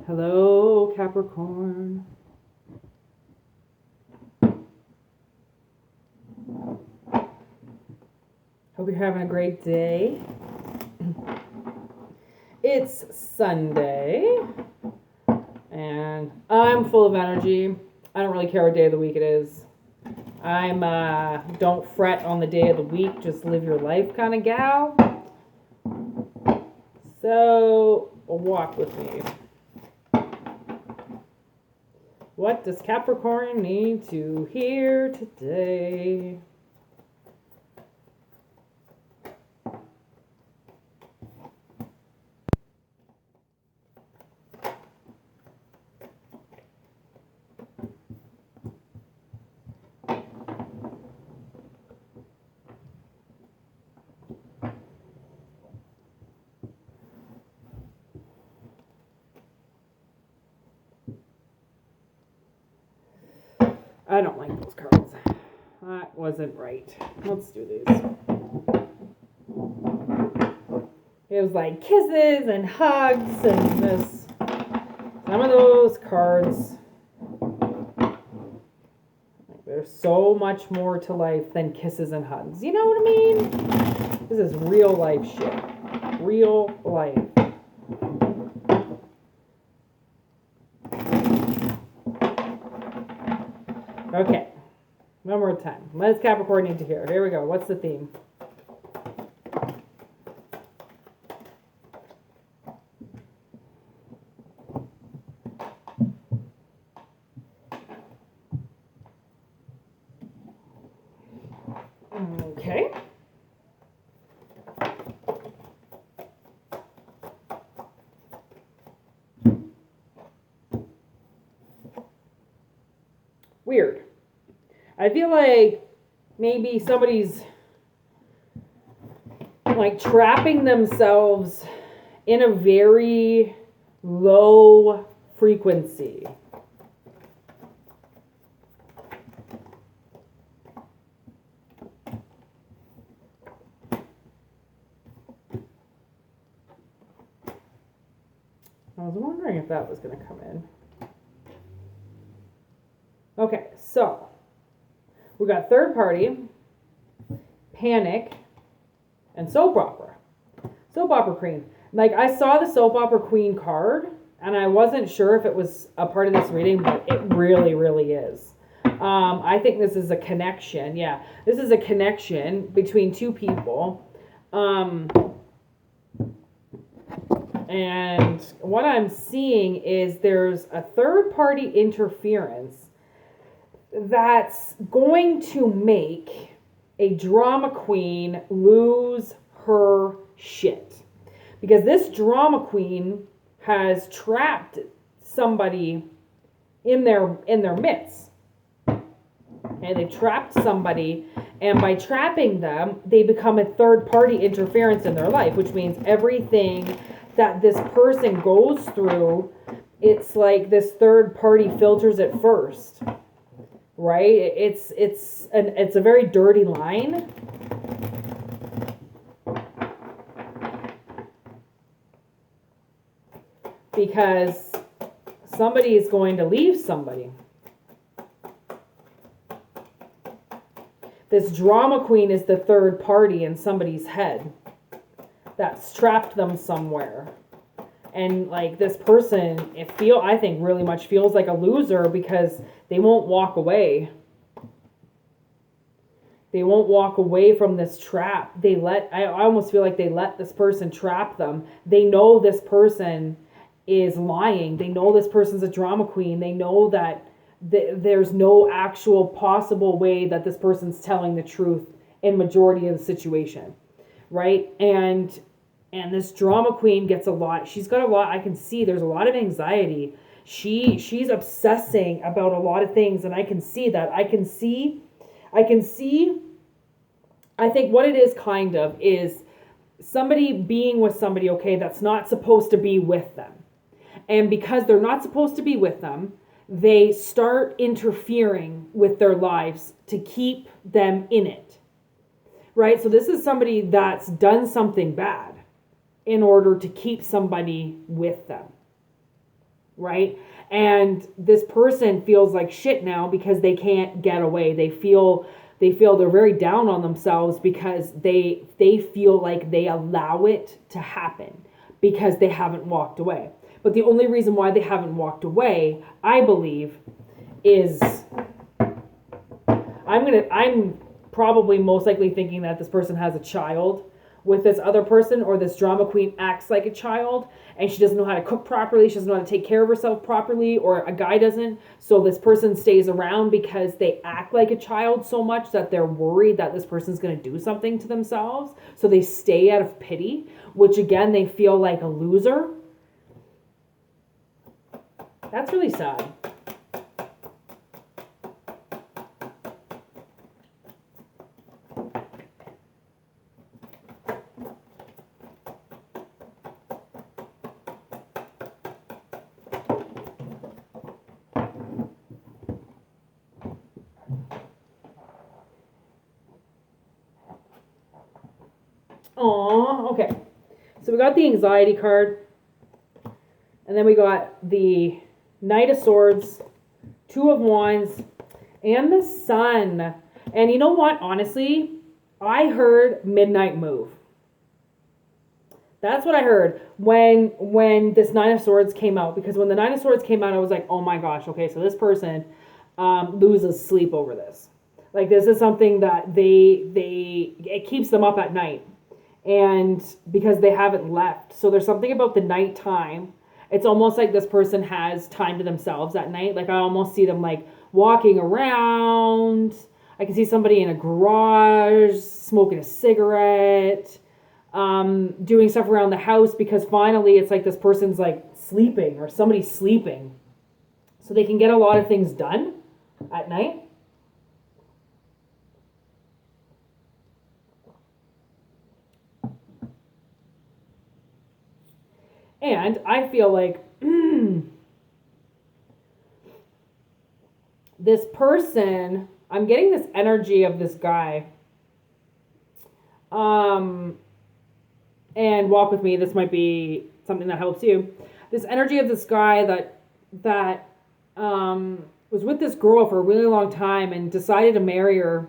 Hello, Capricorn. Hope you're having a great day. It's Sunday, and I'm full of energy. I don't really care what day of the week it is. I'm don't fret on the day of the week, just live your life kind of gal. So, walk with me. What does Capricorn need to hear today? I don't like those cards. That wasn't right. Let's do these. It was like kisses and hugs and this. Some of those cards, there's so much more to life than kisses and hugs. You know what I mean? This is real life shit. Real life. Okay, one more time. What does Capricorn need to hear? Here we go. What's the theme? Okay. Weird. I feel like maybe somebody's like trapping themselves in a very low frequency. I was wondering if that was going to come in. Okay, so we got third party, panic, and soap opera. Soap opera queen. Like, I saw the soap opera queen card, and I wasn't sure if it was a part of this reading, but it really, really is. I think this is a connection. Yeah, this is a connection between two people. And what I'm seeing is there's a third party interference that's going to make a drama queen lose her shit. Because this drama queen has trapped somebody in their midst. And they trapped somebody, and by trapping them, they become a third party interference in their life, which means everything that this person goes through, it's like this third party filters it first. Right? It's a very dirty line. Because somebody is going to leave somebody. This drama queen is the third party in somebody's head that's trapped them somewhere. And like this person, I think really much feels like a loser because they won't walk away. They won't walk away from this trap. I almost feel like they let this person trap them. They know this person is lying. They know this person's a drama queen. They know that there's no actual possible way that this person's telling the truth in majority of the situation. Right? And this drama queen gets a lot. She's got a lot. I can see there's a lot of anxiety. She's obsessing about a lot of things, and I can see that. I think what it is kind of is somebody being with somebody, okay, that's not supposed to be with them. And because they're not supposed to be with them, they start interfering with their lives to keep them in it. Right? So this is somebody that's done something bad in order to keep somebody with them. right? And this person feels like shit now because they can't get away. They feel they're very down on themselves because they feel like they allow it to happen because they haven't walked away. But the only reason why they haven't walked away, I believe, is I'm probably most likely thinking that this person has a child with this other person, or this drama queen acts like a child and she doesn't know how to cook properly, she doesn't know how to take care of herself properly, or a guy doesn't. So this person stays around because they act like a child so much that they're worried that this person's going to do something to themselves. So they stay out of pity, which again, they feel like a loser. That's really sad. Aw, okay. So we got the anxiety card, and then we got the Knight of Swords, Two of Wands, and the Sun. And you know what? Honestly, I heard midnight move. That's what I heard when this Nine of Swords came out. Because when the Nine of Swords came out, I was like, oh my gosh, okay, so this person loses sleep over this. Like, this is something that it keeps them up at night. And because they haven't left. So there's something about the nighttime. It's almost like this person has time to themselves at night. Like, I almost see them like walking around. I can see somebody in a garage smoking a cigarette, doing stuff around the house, because finally it's like this person's like sleeping, or somebody's sleeping. So they can get a lot of things done at night. And I feel like this person, I'm getting this energy of this guy. And walk with me, this might be something that helps you. This energy of this guy that was with this girl for a really long time and decided to marry her.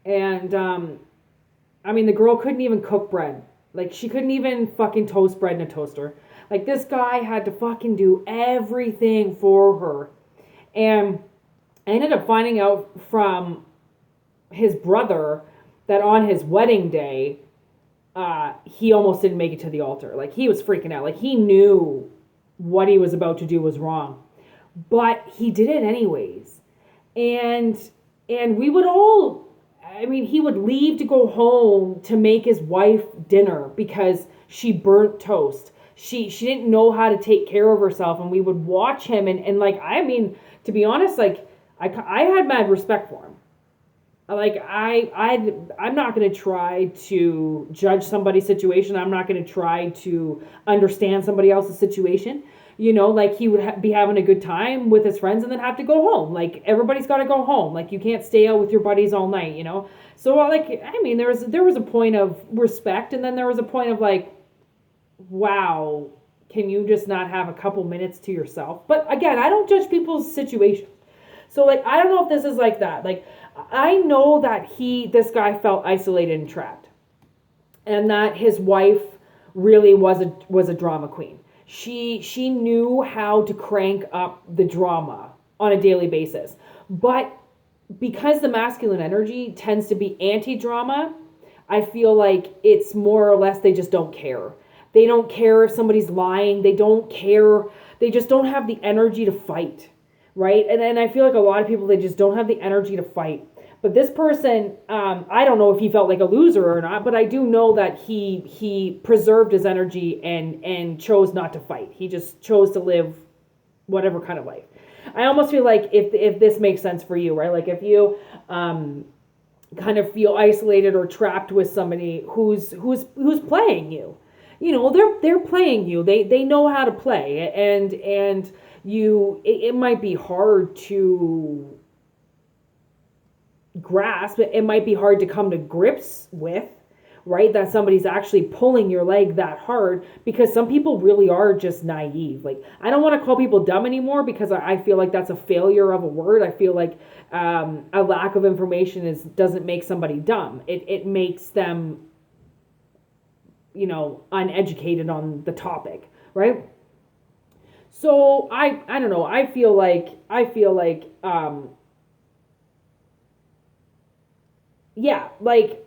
And I mean, the girl couldn't even cook bread. Like, she couldn't even fucking toast bread in a toaster. Like, this guy had to fucking do everything for her. And I ended up finding out from his brother that on his wedding day, he almost didn't make it to the altar. Like, he was freaking out. Like, he knew what he was about to do was wrong. But he did it anyways. And we would all, I mean, he would leave to go home to make his wife dinner because she burnt toast. She didn't know how to take care of herself, and we would watch him, and like, I mean, to be honest, like, I had mad respect for him. Like, I'm not going to try to judge somebody's situation. I'm not going to try to understand somebody else's situation. You know, like, he would be having a good time with his friends and then have to go home. Like, everybody's got to go home. Like, you can't stay out with your buddies all night, you know? So, like, I mean, there was a point of respect, and then there was a point of, like, wow, can you just not have a couple minutes to yourself? But again, I don't judge people's situations. So, like, I don't know if this is like that. Like, I know that this guy felt isolated and trapped, and that his wife really was a drama queen. She knew how to crank up the drama on a daily basis. But because the masculine energy tends to be anti-drama, I feel like it's more or less they just don't care. They don't care if somebody's lying. They don't care. They just don't have the energy to fight, right? And I feel like a lot of people, they just don't have the energy to fight. But this person, I don't know if he felt like a loser or not, but I do know that he preserved his energy and chose not to fight. He just chose to live whatever kind of life. I almost feel like if this makes sense for you, right? Like, if you kind of feel isolated or trapped with somebody who's playing you, you know, they're playing you. They know how to play, and it might be hard to grasp. It might be hard to come to grips with, right? That somebody's actually pulling your leg that hard, because some people really are just naive. Like, I don't want to call people dumb anymore, because I feel like that's a failure of a word. I feel like a lack of information doesn't make somebody dumb. It makes them, uneducated on the topic, right? So I don't know. I feel like yeah, like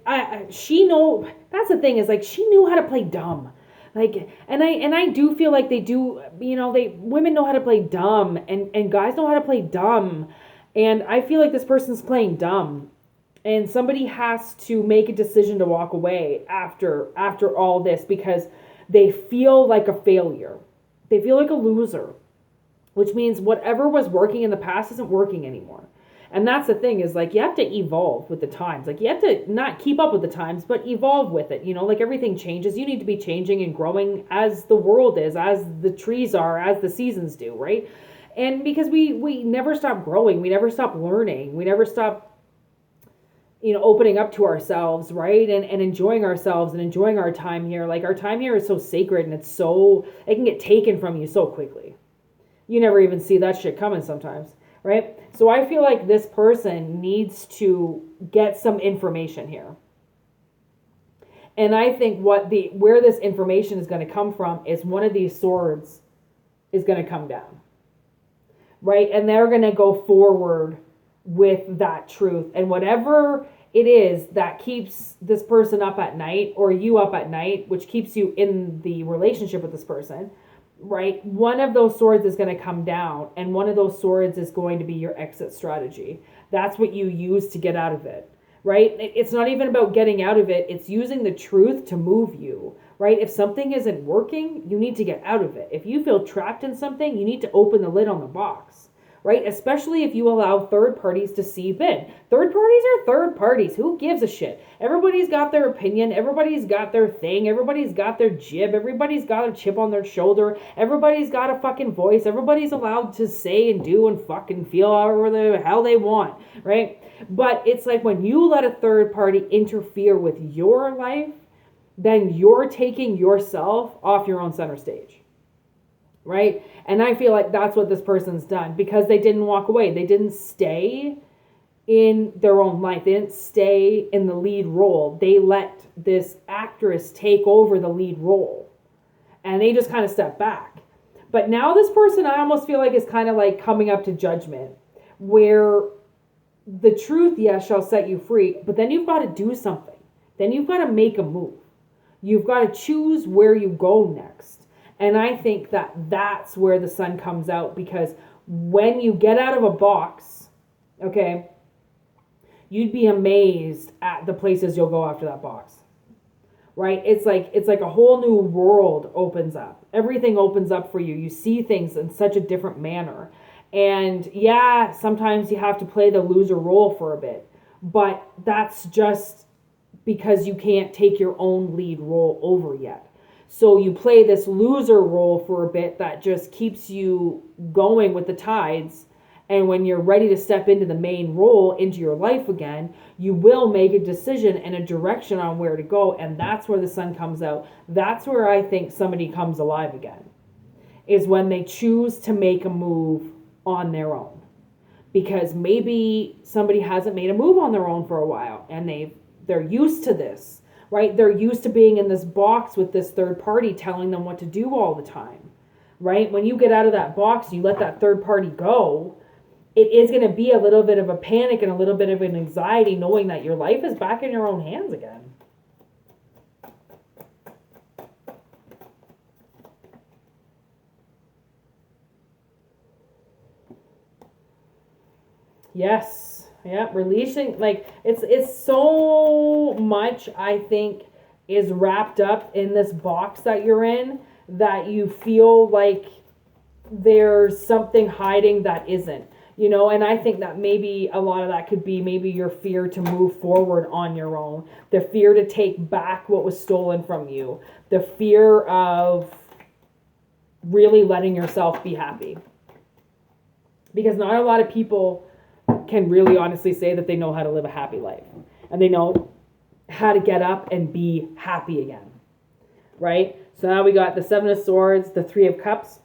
she know, that's the thing, is like she knew how to play dumb. Like, and I do feel like they do, women know how to play dumb, and guys know how to play dumb. And I feel like this person's playing dumb, and somebody has to make a decision to walk away after all this, because they feel like a failure. They feel like a loser, which means whatever was working in the past isn't working anymore. And that's the thing, is like, you have to evolve with the times. Like, you have to not keep up with the times, but evolve with it. Like, everything changes. You need to be changing and growing as the world is, as the trees are, as the seasons do, right? And because we never stop growing, we never stop learning, we never stop opening up to ourselves, right? And enjoying ourselves and enjoying our time here. Like, our time here is so sacred, and it can get taken from you so quickly. You never even see that shit coming sometimes, right? So I feel like this person needs to get some information here. And I think where this information is going to come from is one of these swords is going to come down, right? And they're going to go forward with that truth. And whatever it is that keeps this person up at night, or you up at night, which keeps you in the relationship with this person, right? One of those swords is going to come down, and one of those swords is going to be your exit strategy. That's what you use to get out of it, right? It's not even about getting out of it. It's using the truth to move you, right? If something isn't working, you need to get out of it. If you feel trapped in something, you need to open the lid on the box, right? Especially if you allow third parties to seep in. Third parties are third parties. Who gives a shit? Everybody's got their opinion. Everybody's got their thing. Everybody's got their jib. Everybody's got a chip on their shoulder. Everybody's got a fucking voice. Everybody's allowed to say and do and fucking feel however the hell they want, right? But it's like, when you let a third party interfere with your life, then you're taking yourself off your own center stage. Right? And I feel like that's what this person's done, because they didn't walk away. They didn't stay in their own life. They didn't stay in the lead role. They let this actress take over the lead role, and they just kind of stepped back. But now this person, I almost feel like, is kind of like coming up to judgment, where the truth, yes, shall set you free, but then you've got to do something. Then you've got to make a move. You've got to choose where you go next. And I think that that's where the sun comes out, because when you get out of a box, okay, you'd be amazed at the places you'll go after that box, right? It's like a whole new world opens up. Everything opens up for you. You see things in such a different manner. And yeah, sometimes you have to play the loser role for a bit, but that's just because you can't take your own lead role over yet. So you play this loser role for a bit that just keeps you going with the tides. And when you're ready to step into the main role, into your life again, you will make a decision and a direction on where to go. And that's where the sun comes out. That's where I think somebody comes alive again, is when they choose to make a move on their own. Because maybe somebody hasn't made a move on their own for a while, and they're used to this. Right? They're used to being in this box with this third party telling them what to do all the time, right? When you get out of that box, you let that third party go, it is going to be a little bit of a panic and a little bit of an anxiety, knowing that your life is back in your own hands again. Yes. Yeah, releasing, like, it's so much, I think, is wrapped up in this box that you're in, that you feel like there's something hiding that isn't, and I think that maybe a lot of that could be maybe your fear to move forward on your own, the fear to take back what was stolen from you, the fear of really letting yourself be happy. Because not a lot of people can really honestly say that they know how to live a happy life. And they know how to get up and be happy again, right? So now we got the Seven of Swords, the Three of Cups,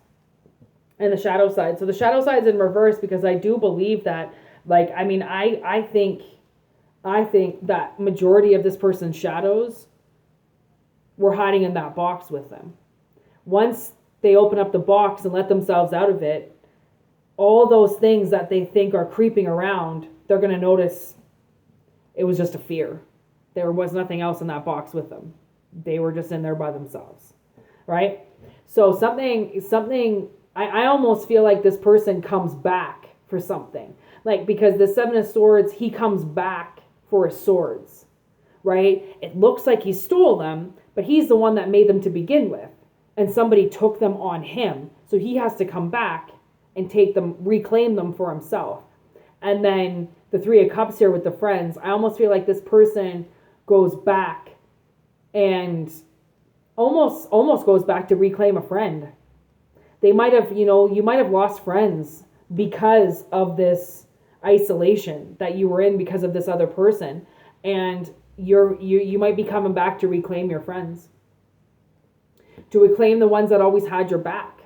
and the shadow side. So the shadow side's in reverse because I do believe that, like, I mean, I think that majority of this person's shadows were hiding in that box with them. Once they open up the box and let themselves out of it, all those things that they think are creeping around, they're going to notice it was just a fear. There was nothing else in that box with them. They were just in there by themselves, right? So I almost feel like this person comes back for something. Like, because the Seven of Swords, he comes back for his swords, right? It looks like he stole them, but he's the one that made them to begin with. And somebody took them on him. So he has to come back and take them, reclaim them for himself. And then the Three of Cups here with the friends, I almost feel like this person goes back and almost goes back to reclaim a friend. They might have, you might have lost friends because of this isolation that you were in because of this other person. And you might be coming back to reclaim your friends. To reclaim the ones that always had your back,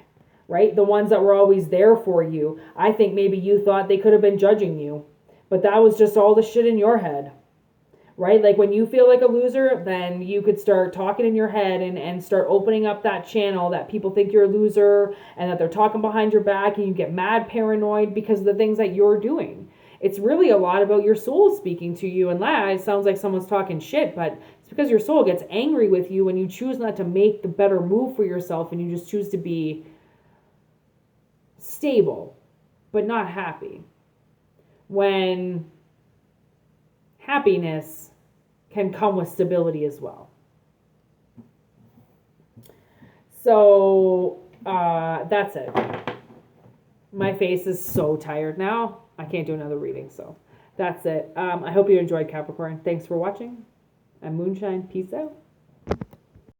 right? The ones that were always there for you. I think maybe you thought they could have been judging you, but that was just all the shit in your head, right? Like, when you feel like a loser, then you could start talking in your head and start opening up that channel that people think you're a loser and that they're talking behind your back, and you get mad paranoid because of the things that you're doing. It's really a lot about your soul speaking to you. And it sounds like someone's talking shit, but it's because your soul gets angry with you when you choose not to make the better move for yourself, and you just choose to be stable, but not happy. When happiness can come with stability as well. So that's it. My face is so tired now. I can't do another reading, so that's it. I hope you enjoyed, Capricorn. Thanks for watching. I'm MoonShine. Peace out.